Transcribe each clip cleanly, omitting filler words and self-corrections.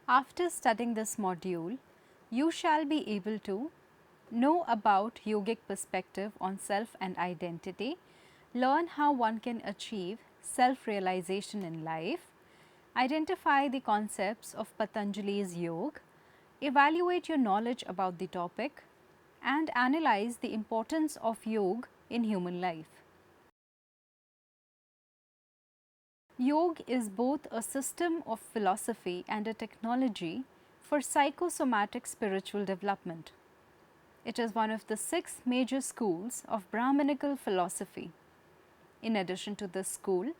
After studying this module, you shall be able to know about yogic perspective on self and identity, learn how one can achieve self-realization in life, identify the concepts of Patanjali's yoga, evaluate your knowledge about the topic, and analyze the importance of yoga in human life. Yoga is both a system of philosophy and a technology for psychosomatic spiritual development. It is one of the 6 major schools of Brahmanical philosophy. In addition to this school,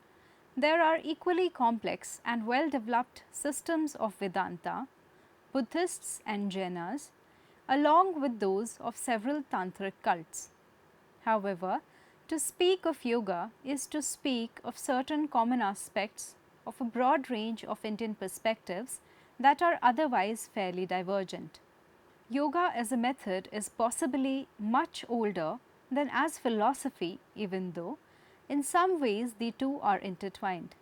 there are equally complex and well-developed systems of Vedanta, Buddhists and Jainas, along with those of several tantric cults. However, to speak of yoga is to speak of certain common aspects of a broad range of Indian perspectives that are otherwise fairly divergent. Yoga as a method is possibly much older than as philosophy, even though in some ways the two are intertwined.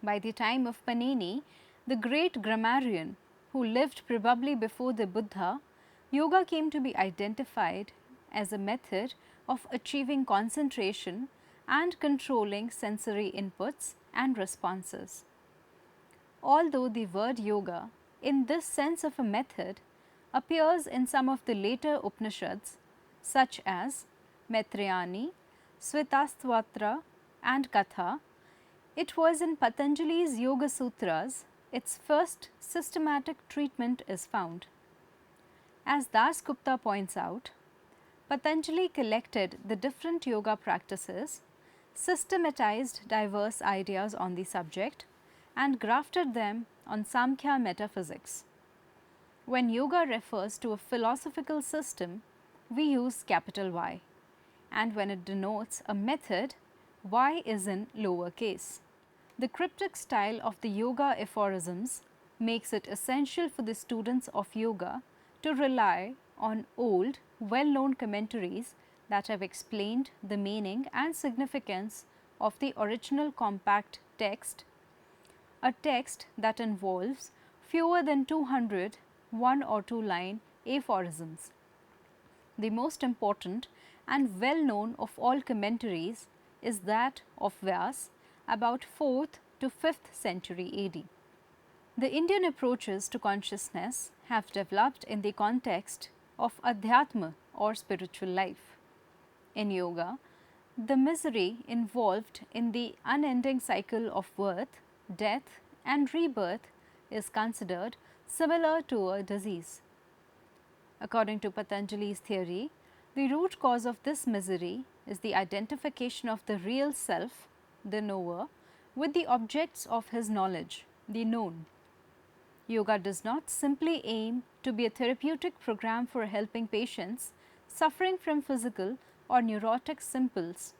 By the time of Panini, the great grammarian who lived probably before the Buddha, yoga came to be identified as a method of achieving concentration and controlling sensory inputs and responses. Although the word yoga, in this sense of a method, appears in some of the later Upanishads such as Maitrayani, Svetastwatra and Katha, it was in Patanjali's Yoga Sutras its first systematic treatment is found. As Das Gupta points out, Patanjali collected the different yoga practices, systematized diverse ideas on the subject, and grafted them on Samkhya metaphysics. When yoga refers to a philosophical system, we use capital Y, and when it denotes a method, Y is in lowercase. The cryptic style of the yoga aphorisms makes it essential for the students of yoga to rely on old, well-known commentaries that have explained the meaning and significance of the original compact text, a text that involves fewer than 200 one or two line aphorisms. The most important and well-known of all commentaries is that of Vyas about 4th to 5th century AD. The Indian approaches to consciousness have developed in the context of Adhyatma or spiritual life. In yoga, the misery involved in the unending cycle of birth, death and rebirth is considered similar to a disease. According to Patanjali's theory, the root cause of this misery is the identification of the real self, the knower, with the objects of his knowledge, the known. Yoga does not simply aim to be a therapeutic program for helping patients suffering from physical or neurotic symptoms,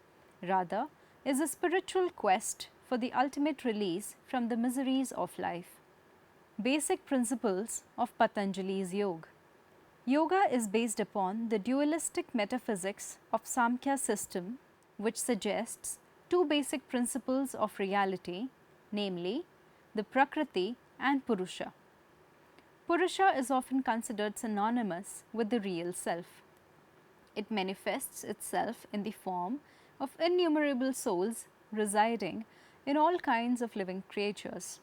rather is a spiritual quest for the ultimate release from the miseries of life. Basic principles of Patanjali's Yoga. Yoga is based upon the dualistic metaphysics of Samkhya system, which suggests two basic principles of reality, namely the Prakriti and Purusha. Purusha is often considered synonymous with the real self. It manifests itself in the form of innumerable souls residing in all kinds of living creatures.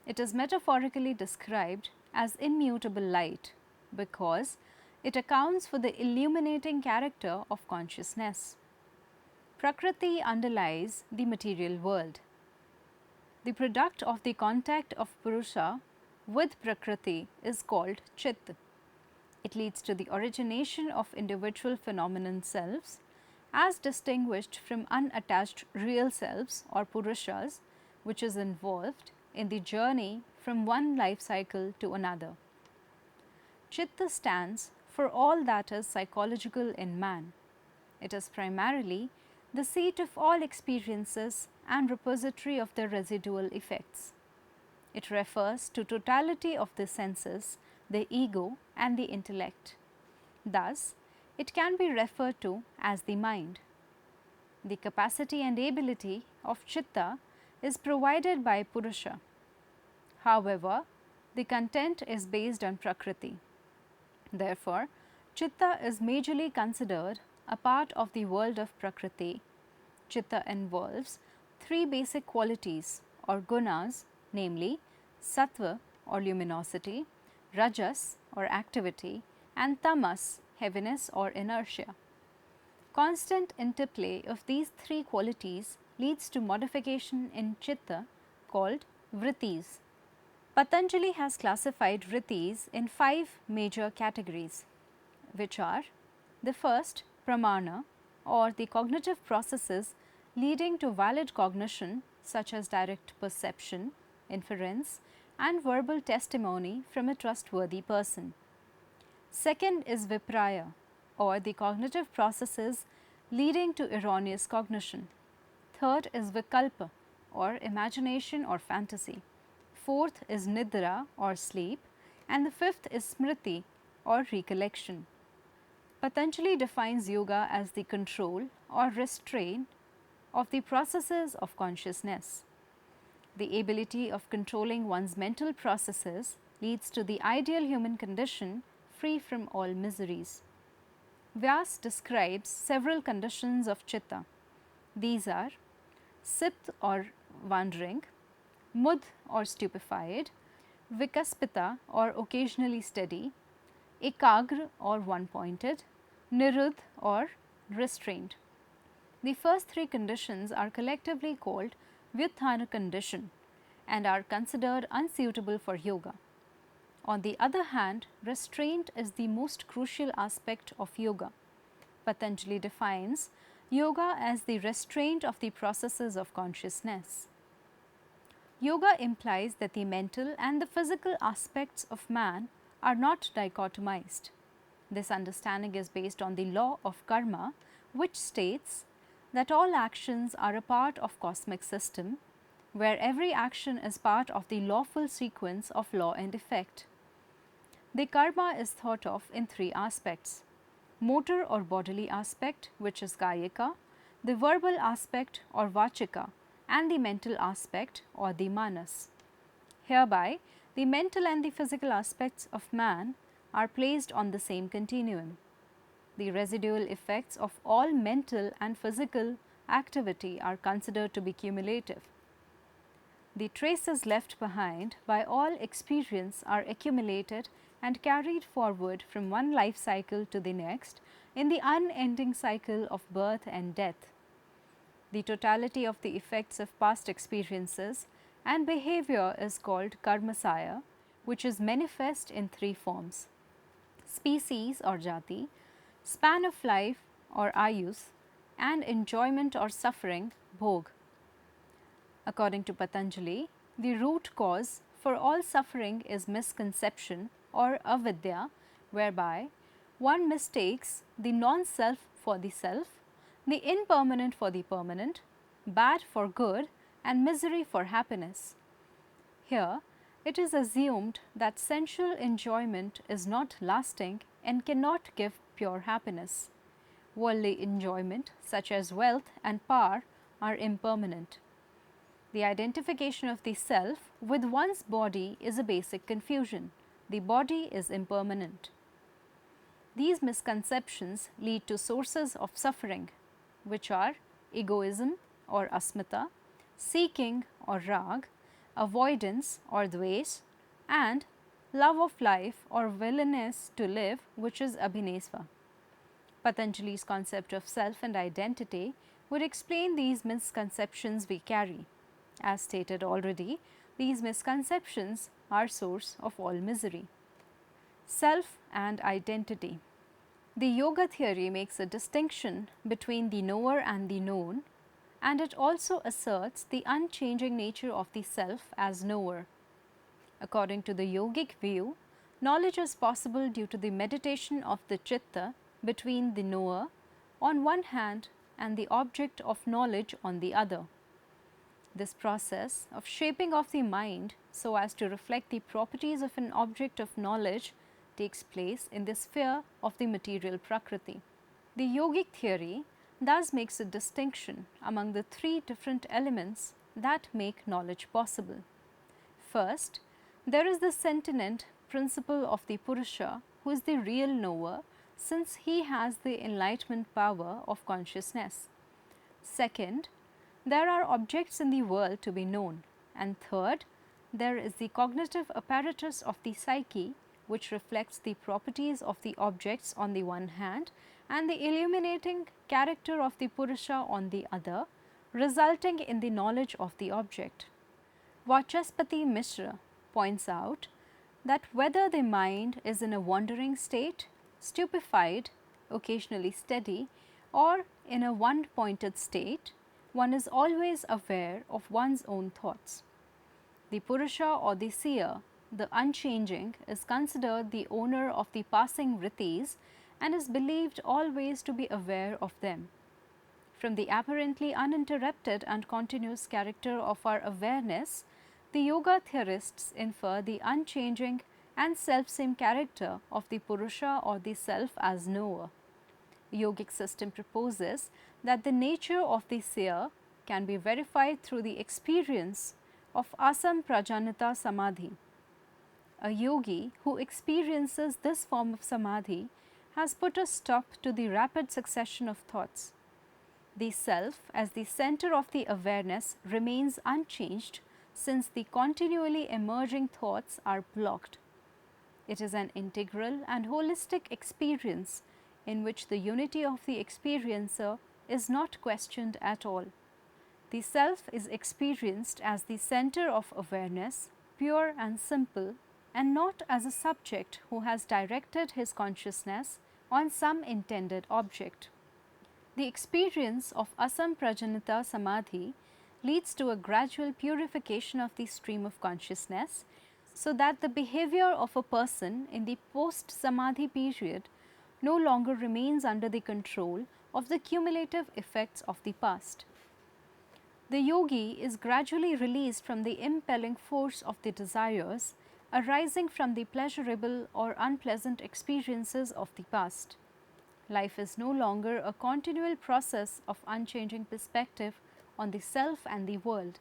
It is metaphorically described as immutable light because it accounts for the illuminating character of consciousness. Prakriti underlies the material world. The product of the contact of Purusha with Prakriti is called Chit. It leads to the origination of individual phenomenon selves as distinguished from unattached real selves or Purushas, which is involved in the journey from one life cycle to another. Chitta stands for all that is psychological in man. It is primarily the seat of all experiences and repository of their residual effects. It refers to totality of the senses, the ego and the intellect. Thus, it can be referred to as the mind. The capacity and ability of Chitta is provided by Purusha. However, The content is based on Prakriti. Therefore, Chitta is majorly considered a part of the world of Prakriti. Chitta involves three basic qualities or gunas, namely Sattva or luminosity, Rajas or activity, and Tamas, heaviness or inertia. Constant interplay of these three qualities leads to modification in Chitta called Vrittis. Patanjali has classified Vrittis in 5 major categories, which are the first, Pramana, or the cognitive processes leading to valid cognition, such as direct perception, inference, and verbal testimony from a trustworthy person. Second is Vipraya, or the cognitive processes leading to erroneous cognition. Third is Vikalpa, or imagination or fantasy. Fourth is Nidra, or sleep, and the fifth is Smriti, or recollection. Patanjali defines yoga as the control or restraint of the processes of consciousness. The ability of controlling one's mental processes leads to the ideal human condition free from all miseries. Vyas describes several conditions of chitta. These are sipt or wandering, mudh or stupefied, vikaspita or occasionally steady, ekagra or one-pointed, nirudh or restrained. The first three conditions are collectively called Vyuthana condition and are considered unsuitable for yoga. On the other hand, restraint is the most crucial aspect of yoga. Patanjali defines yoga as the restraint of the processes of consciousness. Yoga implies that the mental and the physical aspects of man are not dichotomized. This understanding is based on the law of karma, which states that all actions are a part of cosmic system, where every action is part of the lawful sequence of law and effect. The karma is thought of in three aspects: motor or bodily aspect, which is kayika, the verbal aspect or vachika, and the mental aspect or the manas. Hereby, the mental and the physical aspects of man are placed on the same continuum. The residual effects of all mental and physical activity are considered to be cumulative. The traces left behind by all experience are accumulated and carried forward from one life cycle to the next in the unending cycle of birth and death. The totality of the effects of past experiences and behavior is called karmasaya, which is manifest in three forms: species or jati, span of life or ayus, and enjoyment or suffering, bhog. According to Patanjali, the root cause for all suffering is misconception or avidya, whereby one mistakes the non-self for the self, the impermanent for the permanent, bad for good, and misery for happiness. Here, it is assumed that sensual enjoyment is not lasting and cannot give pure happiness. Worldly enjoyment, such as wealth and power, are impermanent. The identification of the self with one's body is a basic confusion. The body is impermanent. These misconceptions lead to sources of suffering, which are egoism or asmita, seeking or rag, avoidance or dvesh, and love of life or willingness to live, which is abhinesva. Patanjali's concept of self and identity would explain these misconceptions we carry. As stated already, these misconceptions are source of all misery. Self and identity. The yoga theory makes a distinction between the knower and the known, and it also asserts the unchanging nature of the self as knower. According to the yogic view, knowledge is possible due to the meditation of the chitta between the knower on one hand and the object of knowledge on the other. This process of shaping of the mind so as to reflect the properties of an object of knowledge takes place in the sphere of the material prakriti. The yogic theory thus makes a distinction among the three different elements that make knowledge possible. First, There is the sentient principle of the Purusha, who is the real knower, since he has the enlightenment power of consciousness. Second, there are objects in the world to be known. And third, there is the cognitive apparatus of the psyche, which reflects the properties of the objects on the one hand and the illuminating character of the Purusha on the other, resulting in the knowledge of the object. Vidya-mitra points out that whether the mind is in a wandering state, stupefied, occasionally steady, or in a one-pointed state, one is always aware of one's own thoughts. The Purusha or the seer, the unchanging, is considered the owner of the passing vrittis and is believed always to be aware of them. From the apparently uninterrupted and continuous character of our awareness, the yoga theorists infer the unchanging and self-same character of the Purusha or the self as knower. The yogic system proposes that the nature of the seer can be verified through the experience of asamprajanita samadhi. A yogi who experiences this form of samadhi has put a stop to the rapid succession of thoughts. The self as the center of the awareness remains unchanged since the continually emerging thoughts are blocked. It is an integral and holistic experience in which the unity of the experiencer is not questioned at all. The self is experienced as the center of awareness, pure and simple, and not as a subject who has directed his consciousness on some intended object. The experience of asamprajanita samadhi leads to a gradual purification of the stream of consciousness, so that the behavior of a person in the post-samadhi period no longer remains under the control of the cumulative effects of the past. The yogi is gradually released from the impelling force of the desires arising from the pleasurable or unpleasant experiences of the past. Life is no longer a continual process of unchanging perspective on the self and the world.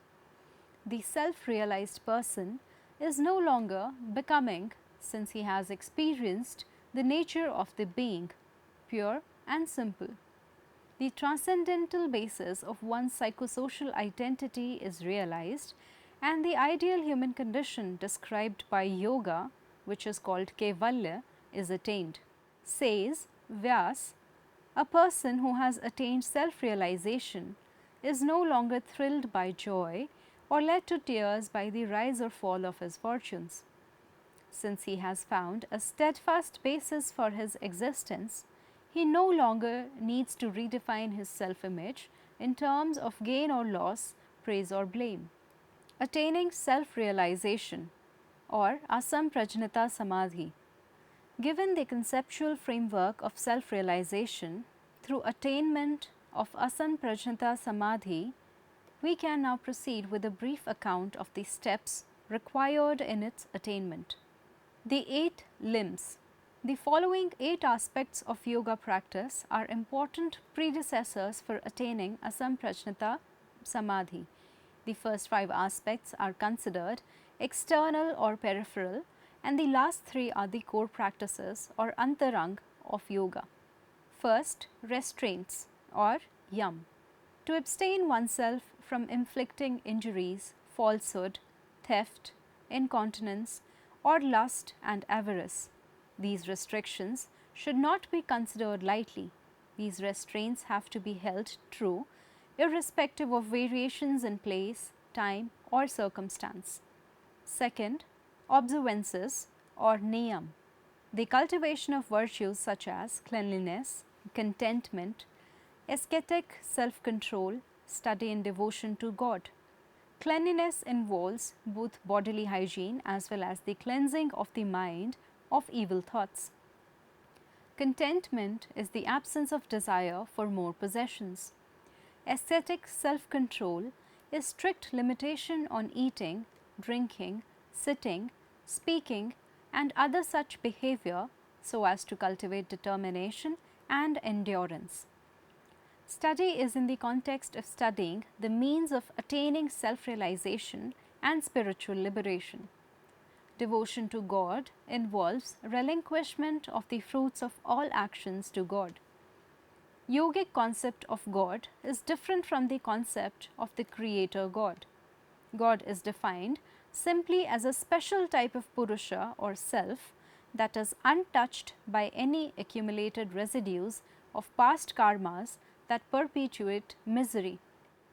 The self-realized person is no longer becoming, since he has experienced the nature of the being, pure and simple. The transcendental basis of one's psychosocial identity is realized, and the ideal human condition described by yoga, which is called Kaivalya, is attained. Says Vyas, a person who has attained self-realization is no longer thrilled by joy or led to tears by the rise or fall of his fortunes. Since he has found a steadfast basis for his existence, he no longer needs to redefine his self-image in terms of gain or loss, praise or blame. Attaining self-realization or asamprajanita samadhi. Given the conceptual framework of self-realization, through attainment of asamprajanita samadhi, we can now proceed with a brief account of the steps required in its attainment. The 8 limbs. The following 8 aspects of yoga practice are important predecessors for attaining asamprajanita samadhi. The first 5 aspects are considered external or peripheral, and the last 3 are the core practices or antarang of yoga. First, restraints or yam. To abstain oneself from inflicting injuries, falsehood, theft, incontinence, or lust and avarice. These restrictions should not be considered lightly. These restraints have to be held true, irrespective of variations in place, time, or circumstance. Second, observances or niyam. The cultivation of virtues such as cleanliness, contentment, ascetic self-control, study and devotion to God. Cleanliness involves both bodily hygiene as well as the cleansing of the mind of evil thoughts. Contentment is the absence of desire for more possessions. Ascetic self-control is strict limitation on eating, drinking, sitting, speaking, and other such behavior so as to cultivate determination and endurance. Study is in the context of studying the means of attaining self-realization and spiritual liberation. Devotion to God involves relinquishment of the fruits of all actions to God. Yogic concept of God is different from the concept of the Creator God. God is defined simply as a special type of Purusha or self that is untouched by any accumulated residues of past karmas that perpetuate misery.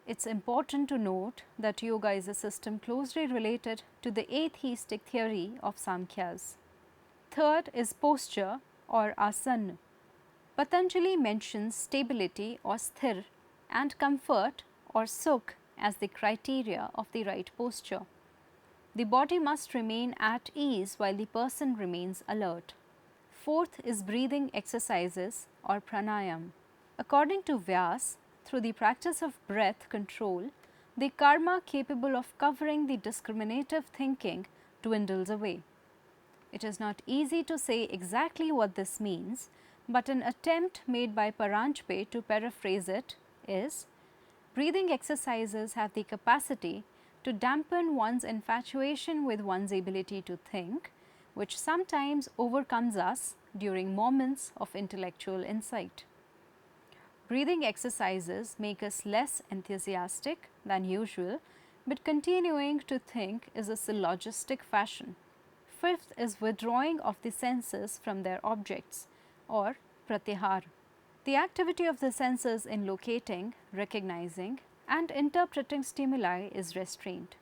It's important to note that yoga is a system closely related to the atheistic theory of Samkhyas. Third is posture or asana. Patanjali mentions stability or sthir and comfort or sukh as the criteria of the right posture. The body must remain at ease while the person remains alert. Fourth is breathing exercises or pranayam. According to Vyas, through the practice of breath control, the karma capable of covering the discriminative thinking dwindles away. It is not easy to say exactly what this means, but an attempt made by Paranjpe to paraphrase it is: breathing exercises have the capacity to dampen one's infatuation with one's ability to think, which sometimes overcomes us during moments of intellectual insight. Breathing exercises make us less enthusiastic than usual, but continuing to think is a syllogistic fashion. Fifth is withdrawing of the senses from their objects, or pratyahar. The activity of the senses in locating, recognizing, and interpreting stimuli is restrained.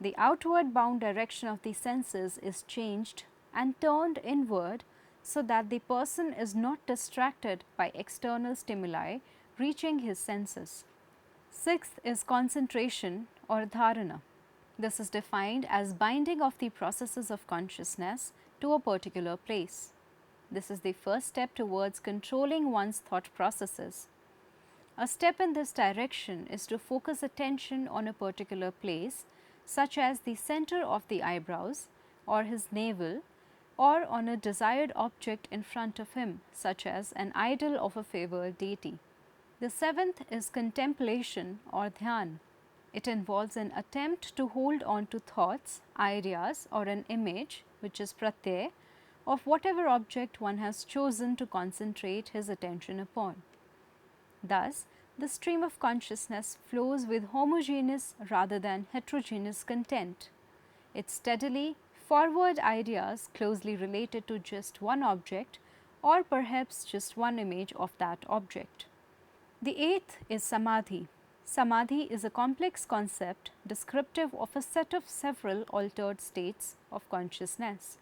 The outward bound direction of the senses is changed and turned inward so that the person is not distracted by external stimuli reaching his senses. Sixth is concentration or dharana. This is defined as binding of the processes of consciousness to a particular place. This is the first step towards controlling one's thought processes. A step in this direction is to focus attention on a particular place, such as the center of the eyebrows or his navel, or on a desired object in front of him, such as an idol of a favored deity. The seventh is contemplation or dhyan. It involves an attempt to hold on to thoughts, ideas, or an image, which is pratyay, of whatever object one has chosen to concentrate his attention upon. Thus, the stream of consciousness flows with homogeneous rather than heterogeneous content. It steadily forward ideas closely related to just one object, or perhaps just one image of that object. The eighth is samadhi. Samadhi is a complex concept descriptive of a set of several altered states of consciousness.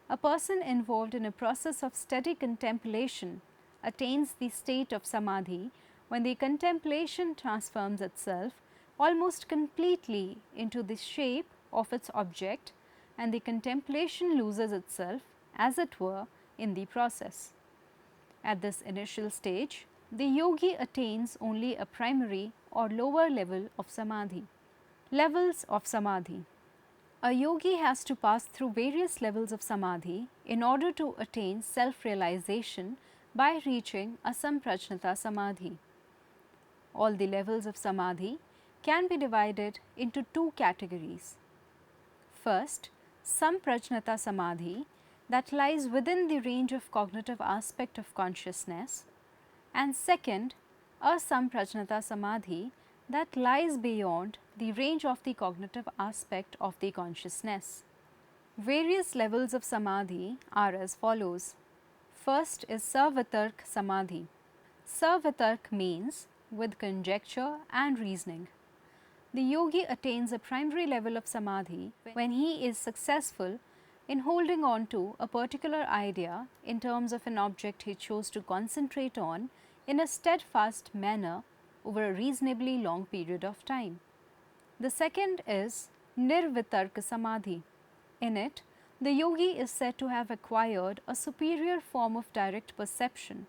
A person involved in a process of steady contemplation attains the state of samadhi when the contemplation transforms itself almost completely into the shape of its object, and the contemplation loses itself, as it were, in the process. At this initial stage, the yogi attains only a primary or lower level of samadhi. Levels of samadhi. A yogi has to pass through various levels of samadhi in order to attain self-realization by reaching a samprajnata samadhi. All the levels of samadhi can be divided into two categories. First, samprajnata samadhi, that lies within the range of cognitive aspect of consciousness, and second, asamprajnata samadhi, that lies beyond the range of the cognitive aspect of the consciousness. Various levels of samadhi are as follows. First is savitark samadhi. Savitark means with conjecture and reasoning. The yogi attains a primary level of samadhi when he is successful in holding on to a particular idea in terms of an object he chose to concentrate on in a steadfast manner over a reasonably long period of time. The second is nirvitarka samadhi. In it, the yogi is said to have acquired a superior form of direct perception.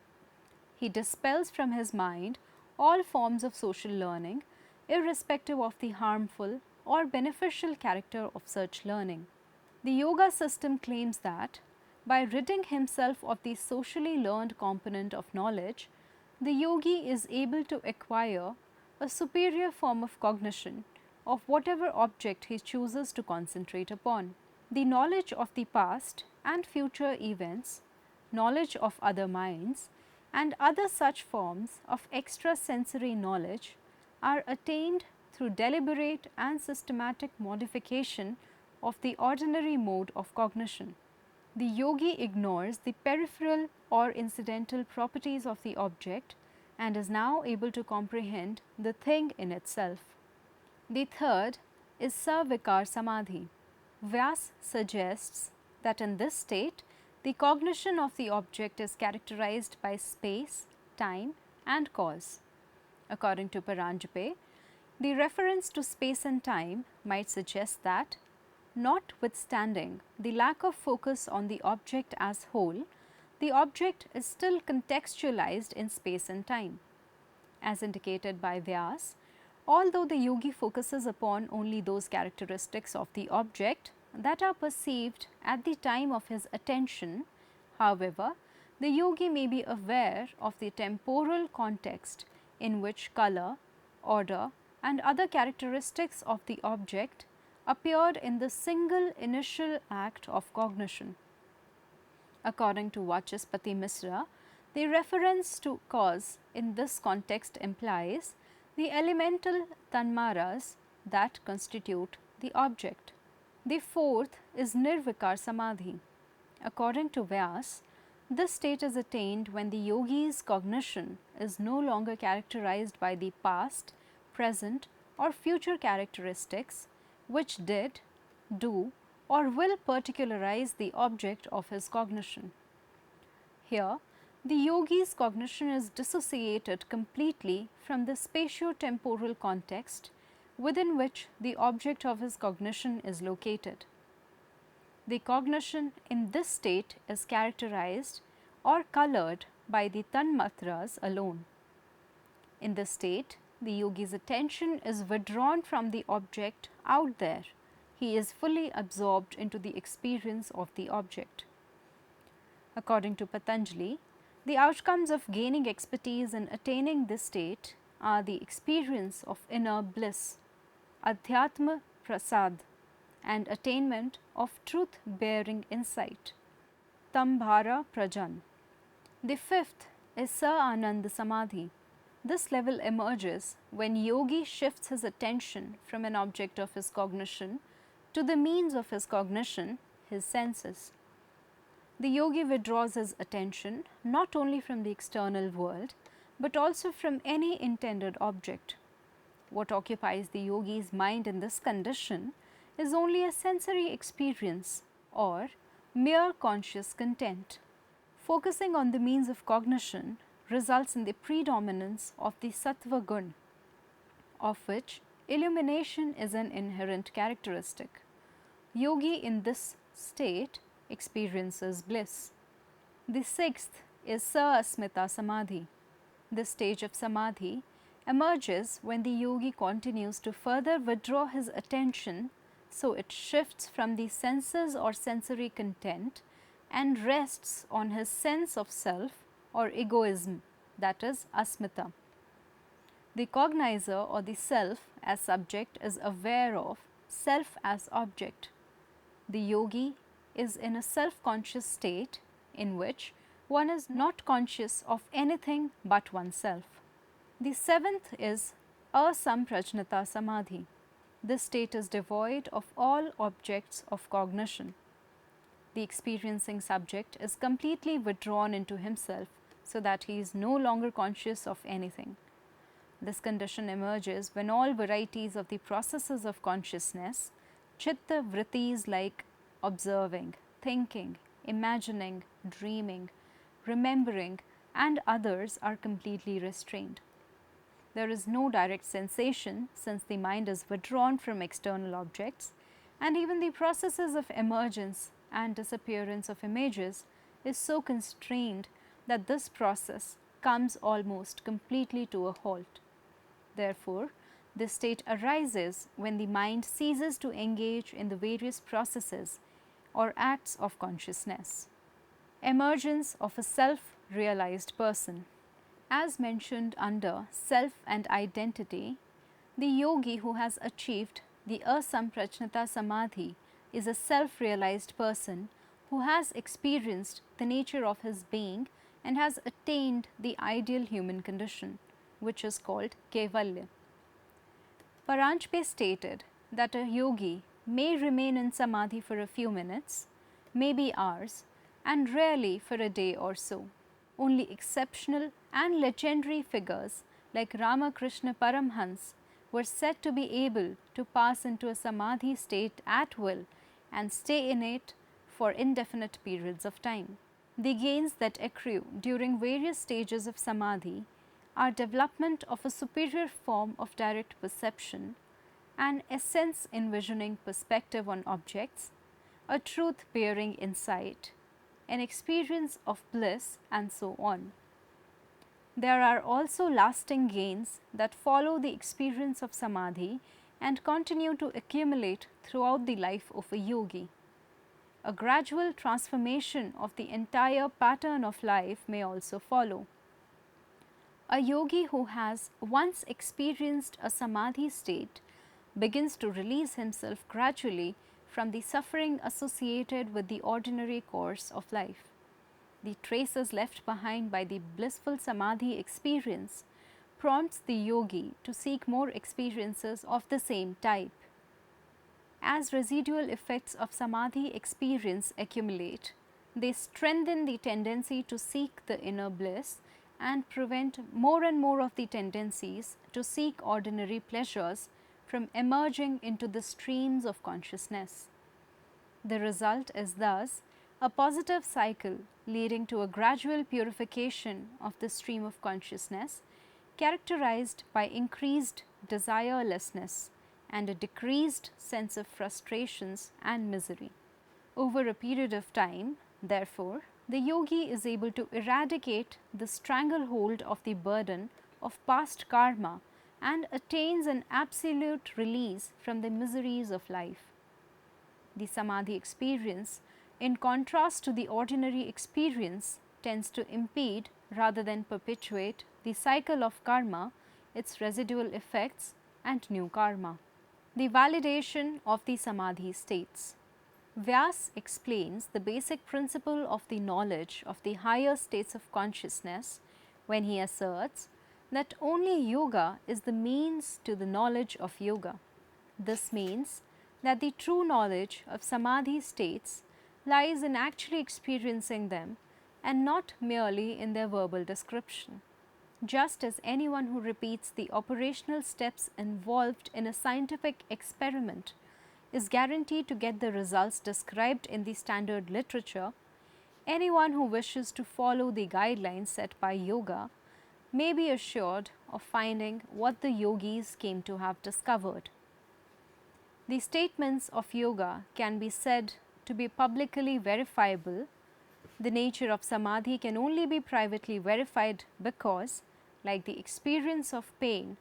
He dispels from his mind all forms of social learning, irrespective of the harmful or beneficial character of such learning. The yoga system claims that by ridding himself of the socially learned component of knowledge, the yogi is able to acquire a superior form of cognition of whatever object he chooses to concentrate upon. The knowledge of the past and future events, knowledge of other minds, and other such forms of extrasensory knowledge are attained through deliberate and systematic modification of the ordinary mode of cognition. The yogi ignores the peripheral or incidental properties of the object and is now able to comprehend the thing in itself. The third is Savikar Samadhi. Vyas suggests that in this state, the cognition of the object is characterized by space, time, and cause. According to Paranjape, the reference to space and time might suggest that, notwithstanding the lack of focus on the object as whole, the object is still contextualized in space and time. As indicated by Vyas, although the yogi focuses upon only those characteristics of the object that are perceived at the time of his attention, however, the yogi may be aware of the temporal context in which color, order, and other characteristics of the object appeared in the single initial act of cognition. According to Vidya-mitra, the reference to cause in this context implies the elemental tanmaras that constitute the object. The fourth is Nirvikar Samadhi. According to Vyas, this state is attained when the yogi's cognition is no longer characterized by the past, present, or future characteristics which did, do, or will particularize the object of his cognition. Here, the yogi's cognition is dissociated completely from the spatio-temporal context within which the object of his cognition is located. The cognition in this state is characterized or colored by the tanmatras alone. In this state, the yogi's attention is withdrawn from the object out there. He is fully absorbed into the experience of the object. According to Patanjali, the outcomes of gaining expertise in attaining this state are the experience of inner bliss, adhyatma prasad, and attainment of truth-bearing insight, tambhara prajan. The fifth is Sa-Ananda Samadhi. This level emerges when yogi shifts his attention from an object of his cognition to the means of his cognition, his senses. The yogi withdraws his attention not only from the external world but also from any intended object. What occupies the yogi's mind in this condition is only a sensory experience or mere conscious content. Focusing on the means of cognition results in the predominance of the sattva gun, of which illumination is an inherent characteristic. Yogi in this state experiences bliss. The sixth is Sa-Asmita Samadhi. This stage of Samadhi emerges when the yogi continues to further withdraw his attention, so it shifts from the senses or sensory content and rests on his sense of self or egoism, that is asmita. The cognizer or the self as subject is aware of self as object. The yogi is in a self-conscious state in which one is not conscious of anything but oneself. The seventh is Asamprajnata Samadhi. This state is devoid of all objects of cognition. The experiencing subject is completely withdrawn into himself so that he is no longer conscious of anything. This condition emerges when all varieties of the processes of consciousness, chitta vrittis like observing, thinking, imagining, dreaming, remembering, and others are completely restrained. There is no direct sensation since the mind is withdrawn from external objects, and even the processes of emergence and disappearance of images is so constrained that this process comes almost completely to a halt. Therefore, this state arises when the mind ceases to engage in the various processes or acts of consciousness. Emergence of a self-realized person. As mentioned under self and identity, the yogi who has achieved the Asamprajnata Samadhi is a self-realized person who has experienced the nature of his being and has attained the ideal human condition, which is called Kaivalya. Paranjpe stated that a yogi may remain in samadhi for a few minutes, maybe hours, and rarely for a day or so. Only exceptional and legendary figures like Ramakrishna Paramhans were said to be able to pass into a samadhi state at will and stay in it for indefinite periods of time. The gains that accrue during various stages of samadhi are development of a superior form of direct perception, an essence envisioning perspective on objects, a truth bearing insight, an experience of bliss, and so on. There are also lasting gains that follow the experience of samadhi and continue to accumulate throughout the life of a yogi. A gradual transformation of the entire pattern of life may also follow. A yogi who has once experienced a samadhi state begins to release himself gradually from the suffering associated with the ordinary course of life. The traces left behind by the blissful samadhi experience prompts the yogi to seek more experiences of the same type. As residual effects of samadhi experience accumulate, they strengthen the tendency to seek the inner bliss and prevent more and more of the tendencies to seek ordinary pleasures from emerging into the streams of consciousness. The result is thus a positive cycle leading to a gradual purification of the stream of consciousness, characterized by increased desirelessness and a decreased sense of frustrations and misery. Over a period of time, therefore, the yogi is able to eradicate the stranglehold of the burden of past karma and attains an absolute release from the miseries of life. The samadhi experience, in contrast to the ordinary experience, tends to impede rather than perpetuate the cycle of karma, its residual effects, and new karma. The validation of the samadhi states. Vyas explains the basic principle of the knowledge of the higher states of consciousness when he asserts that only yoga is the means to the knowledge of yoga. This means that the true knowledge of samadhi states lies in actually experiencing them and not merely in their verbal description. Just as anyone who repeats the operational steps involved in a scientific experiment is guaranteed to get the results described in the standard literature, anyone who wishes to follow the guidelines set by yoga may be assured of finding what the yogis came to have discovered. The statements of yoga can be said to be publicly verifiable. The nature of samadhi can only be privately verified because, like the experience of pain,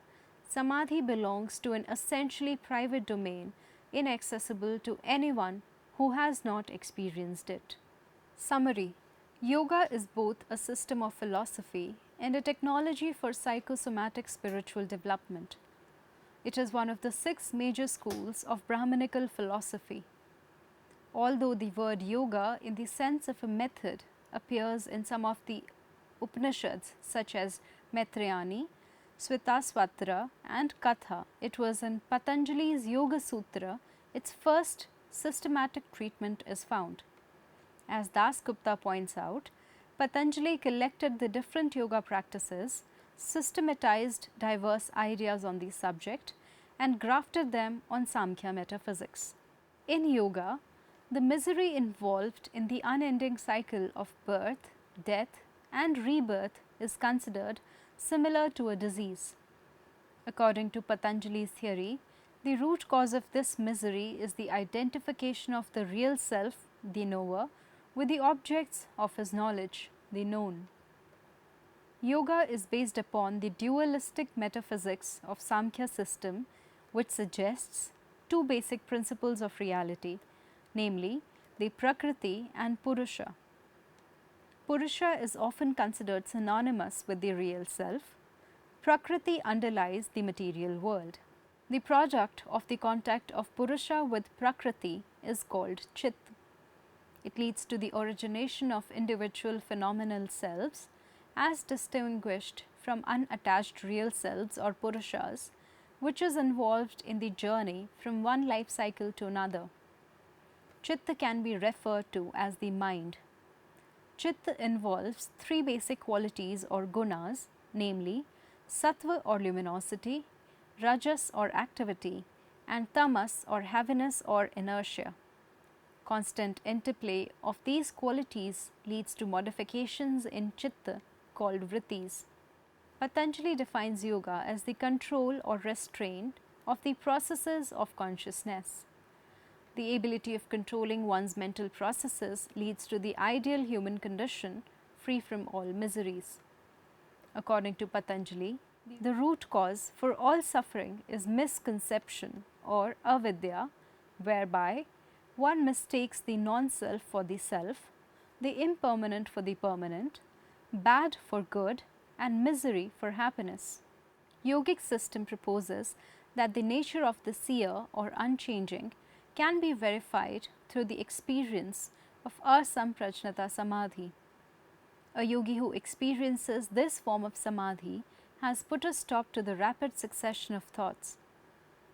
samadhi belongs to an essentially private domain inaccessible to anyone who has not experienced it. Summary: Yoga is both a system of philosophy and a technology for psychosomatic spiritual development. It is one of the 6 major schools of Brahmanical philosophy. Although the word yoga in the sense of a method appears in some of the Upanishads such as Maitrayani, Svitasvatra and Katha, it was in Patanjali's Yoga Sutra its first systematic treatment is found. As Das Gupta points out, Patanjali collected the different yoga practices, systematized diverse ideas on the subject, and grafted them on Samkhya metaphysics. In yoga, the misery involved in the unending cycle of birth, death, and rebirth is considered similar to a disease. According to Patanjali's theory, the root cause of this misery is the identification of the real self, the knower, with the objects of his knowledge, the known. Yoga is based upon the dualistic metaphysics of Samkhya system, which suggests 2 basic principles of reality, namely the Prakriti and Purusha. Purusha is often considered synonymous with the real self. Prakriti underlies the material world. The product of the contact of Purusha with Prakriti is called Chit. It leads to the origination of individual phenomenal selves as distinguished from unattached real selves or Purushas, which is involved in the journey from one life cycle to another. Chitta can be referred to as the mind. Chitta involves three basic qualities or gunas, namely sattva or luminosity, rajas or activity, and tamas or heaviness or inertia. Constant interplay of these qualities leads to modifications in chitta called vrittis. Patanjali defines yoga as the control or restraint of the processes of consciousness. The ability of controlling one's mental processes leads to the ideal human condition free from all miseries. According to Patanjali, the root cause for all suffering is misconception or avidya, whereby one mistakes the non-self for the self, the impermanent for the permanent, bad for good, and misery for happiness. Yogic system proposes that the nature of the seer or unchanging can be verified through the experience of asamprajnata samadhi. A yogi who experiences this form of samadhi has put a stop to the rapid succession of thoughts.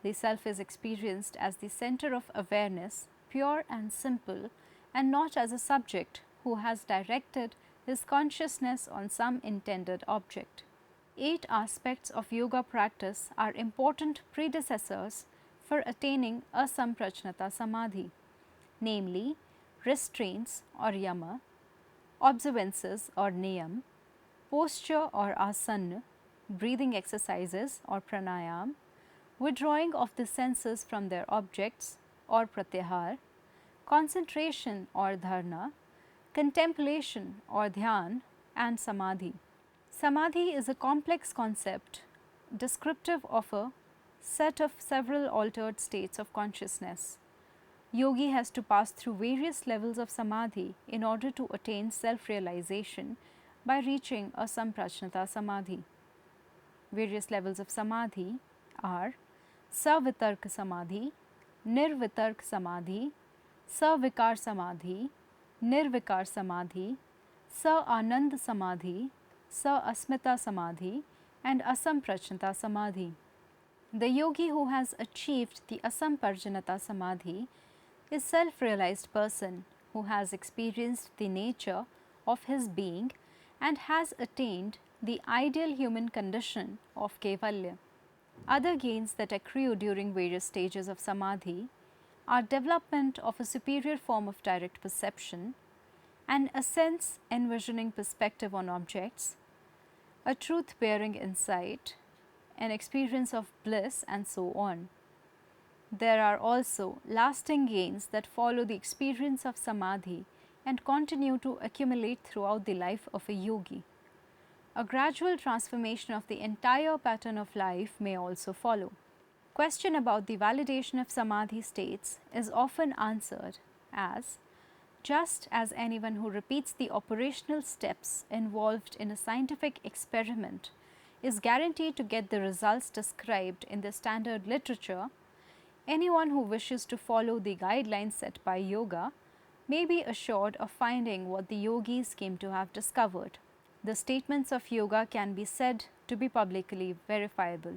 The self is experienced as the center of awareness, pure and simple, and not as a subject who has directed his consciousness on some intended object. 8 aspects of yoga practice are important predecessors for attaining asamprajnata samadhi, namely restraints or yama, observances or niyam, posture or asana, breathing exercises or pranayam, withdrawing of the senses from their objects or pratyahar, concentration or dharana, contemplation or dhyan, and samadhi. Samadhi is a complex concept descriptive of a set of several altered states of consciousness. Yogi has to pass through various levels of samadhi in order to attain self-realization by reaching a samprajnata samadhi. Various levels of samadhi are savitark samadhi, nirvitark samadhi, savikar samadhi, nirvikar samadhi, sa-anand samadhi, sa-asmita samadhi, and asamprajnata samadhi. The yogi who has achieved the asamprajnata samadhi is self-realized person who has experienced the nature of his being and has attained the ideal human condition of Kaivalya. Other gains that accrue during various stages of samadhi are development of a superior form of direct perception, and a sense envisioning perspective on objects, a truth-bearing insight, an experience of bliss, and so on. There are also lasting gains that follow the experience of samadhi and continue to accumulate throughout the life of a yogi. A gradual transformation of the entire pattern of life may also follow. Question about the validation of samadhi states is often answered as, just as anyone who repeats the operational steps involved in a scientific experiment is guaranteed to get the results described in the standard literature, anyone who wishes to follow the guidelines set by yoga may be assured of finding what the yogis came to have discovered. The statements of yoga can be said to be publicly verifiable.